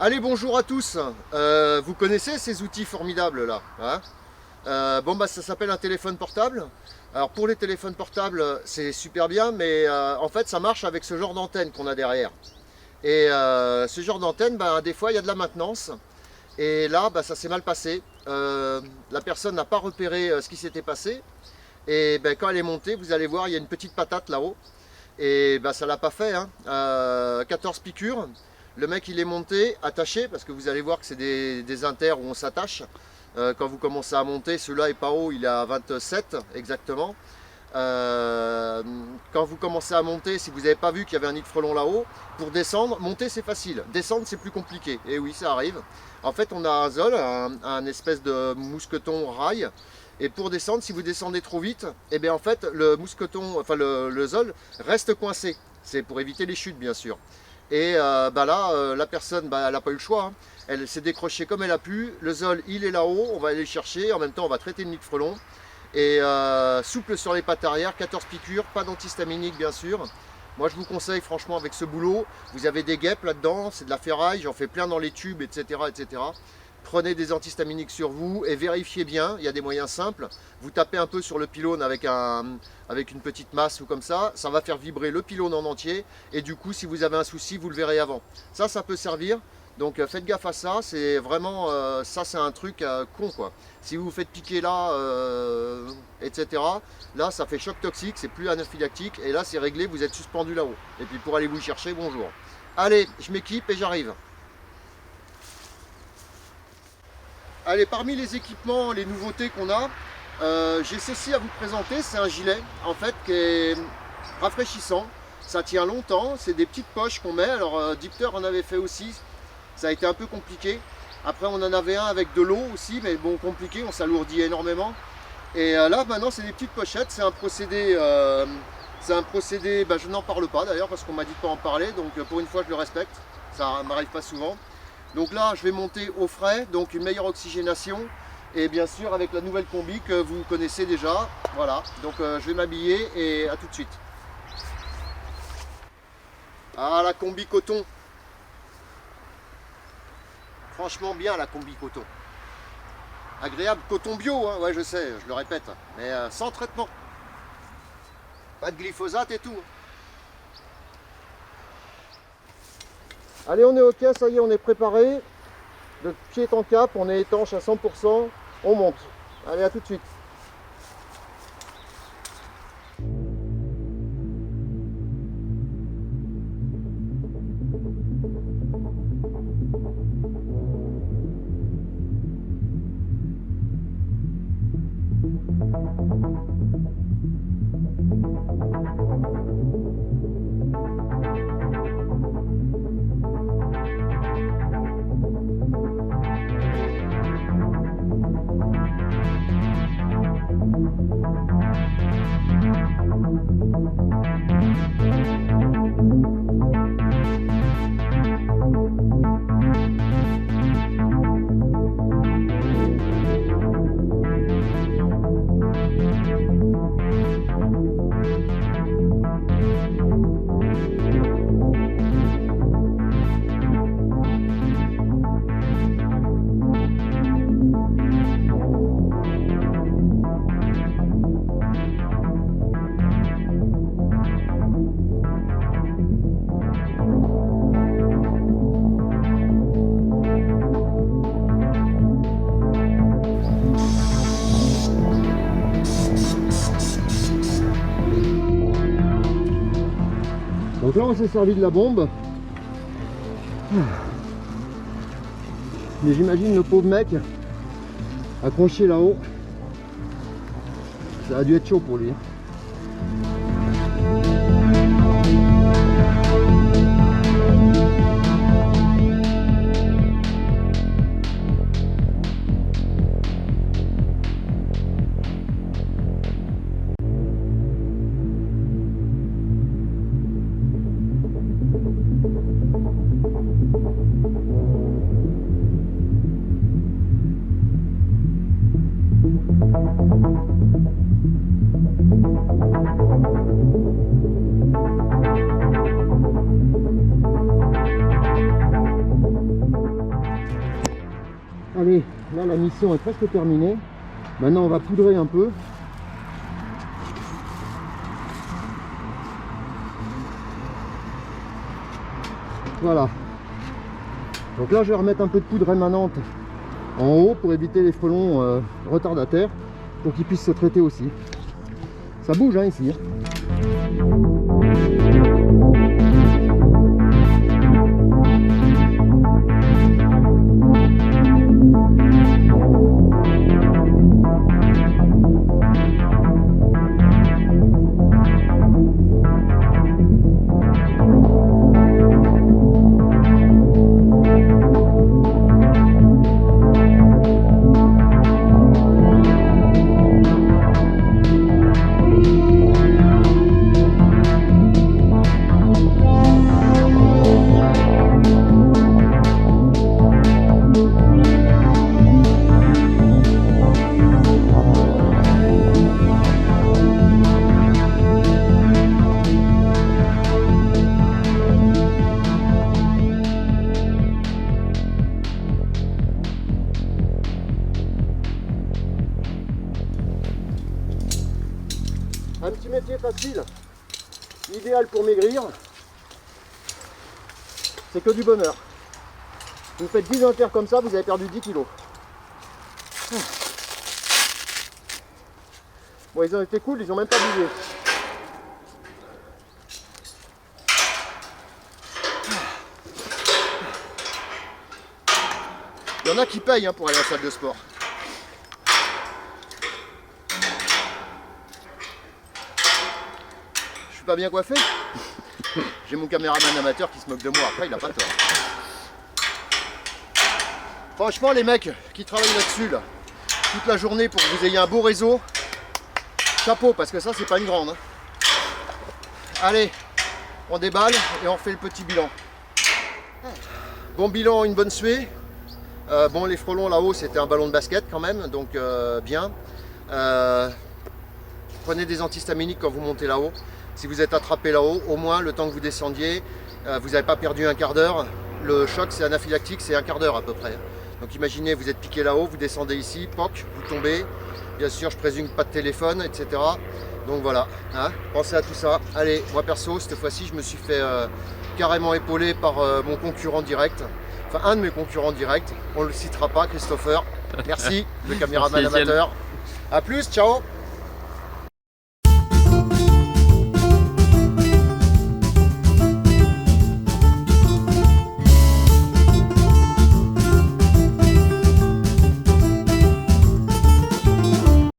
Allez, bonjour à tous. Vous connaissez ces outils formidables là, hein? Ça s'appelle un téléphone portable. Alors pour les téléphones portables, c'est super bien, mais en fait ça marche avec ce genre d'antenne qu'on a derrière. Et ce genre d'antenne, des fois il y a de la maintenance. Et là, ça s'est mal passé. La personne n'a pas repéré ce qui s'était passé. Et quand elle est montée, vous allez voir, il y a une petite patate là-haut. Et ça l'a pas fait, hein. 14 piqûres. Le mec il est monté, attaché, parce que vous allez voir que c'est des inters où on s'attache. Quand vous commencez à monter, celui-là est pas haut, il est à 27 exactement. Quand vous commencez à monter, si vous n'avez pas vu qu'il y avait un nid de frelon là-haut, pour descendre, monter c'est facile, descendre c'est plus compliqué. Et oui, ça arrive. En fait, on a un zol, un espèce de mousqueton rail. Et pour descendre, si vous descendez trop vite, en fait, le mousqueton, enfin le zol reste coincé. C'est pour éviter les chutes, bien sûr. Et la personne, elle n'a pas eu le choix, hein. Elle s'est décrochée comme elle a pu. Le zol, il est là-haut, on va aller le chercher. En même temps, on va traiter le nid de frelon. Et souple sur les pattes arrière, 14 piqûres, pas d'antihistaminique bien sûr. Moi, je vous conseille franchement avec ce boulot, vous avez des guêpes là-dedans, c'est de la ferraille, j'en fais plein dans les tubes, etc., etc. Prenez des antihistaminiques sur vous et vérifiez bien, il y a des moyens simples. Vous tapez un peu sur le pylône avec une petite masse ou comme ça va faire vibrer le pylône en entier. Et du coup, si vous avez un souci, vous le verrez avant. Ça peut servir. Donc faites gaffe à ça, c'est vraiment, ça c'est un truc con quoi. Si vous vous faites piquer là, etc., là ça fait choc toxique, c'est plus anaphylactique, et là c'est réglé, vous êtes suspendu là-haut. Et puis pour aller vous chercher, bonjour. Allez, je m'équipe et j'arrive. Allez, parmi les équipements, les nouveautés qu'on a, j'ai ceci à vous présenter, c'est un gilet en fait qui est rafraîchissant, ça tient longtemps, c'est des petites poches qu'on met, alors Dipter en avait fait aussi. Ça a été un peu compliqué. Après on en avait un avec de l'eau aussi, mais bon, compliqué, on s'alourdit énormément. Et là maintenant c'est des petites pochettes, c'est un procédé, je n'en parle pas d'ailleurs parce qu'on m'a dit de pas en parler, donc pour une fois je le respecte, ça m'arrive pas souvent. Donc là je vais monter au frais, donc une meilleure oxygénation, et bien sûr avec la nouvelle combi que vous connaissez déjà. Voilà, donc je vais m'habiller et à tout de suite. Ah, la combi coton. Franchement bien la combi coton. Agréable, coton bio, hein, ouais je sais, je le répète, mais sans traitement. Pas de glyphosate et tout. Allez, on est ok, ça y est, on est préparé. Le pied est en cap, on est étanche à 100%, on monte. Allez, à tout de suite. Donc là on s'est servi de la bombe. Mais j'imagine le pauvre mec accroché là-haut. Ça a dû être chaud pour lui. Allez, là la mission est presque terminée. Maintenant on va poudrer un peu. Voilà. Donc là je vais remettre un peu de poudre rémanente en haut pour éviter les frelons retardataires, pour qu'ils puissent se traiter aussi. Ça bouge hein, ici. Un petit métier facile, idéal pour maigrir, c'est que du bonheur. Vous faites 10 haltères comme ça, vous avez perdu 10 kilos. Bon, ils ont été cool, ils ont même pas bougé. Il y en a qui payent hein, pour aller à la salle de sport. Je suis pas bien coiffé. J'ai mon caméraman amateur qui se moque de moi, après il a pas tort. Franchement les mecs qui travaillent là-dessus là, toute la journée pour que vous ayez un beau réseau, chapeau, parce que ça c'est pas une grande. Allez, on déballe et on refait le petit bilan. Bon bilan, une bonne suée. Bon, les frelons là-haut c'était un ballon de basket quand même, donc bien. Prenez des antihistaminiques quand vous montez là-haut. Si vous êtes attrapé là-haut, au moins le temps que vous descendiez, vous n'avez pas perdu un quart d'heure. Le choc c'est anaphylactique, c'est un quart d'heure à peu près. Donc imaginez, vous êtes piqué là-haut, vous descendez ici, poc, vous tombez. Bien sûr, je présume pas de téléphone, etc. Donc voilà, hein, pensez à tout ça. Allez, moi perso, cette fois-ci, je me suis fait carrément épauler par mon concurrent direct. Enfin, un de mes concurrents directs. On ne le citera pas, Christopher. Merci, le caméraman amateur. A plus, ciao.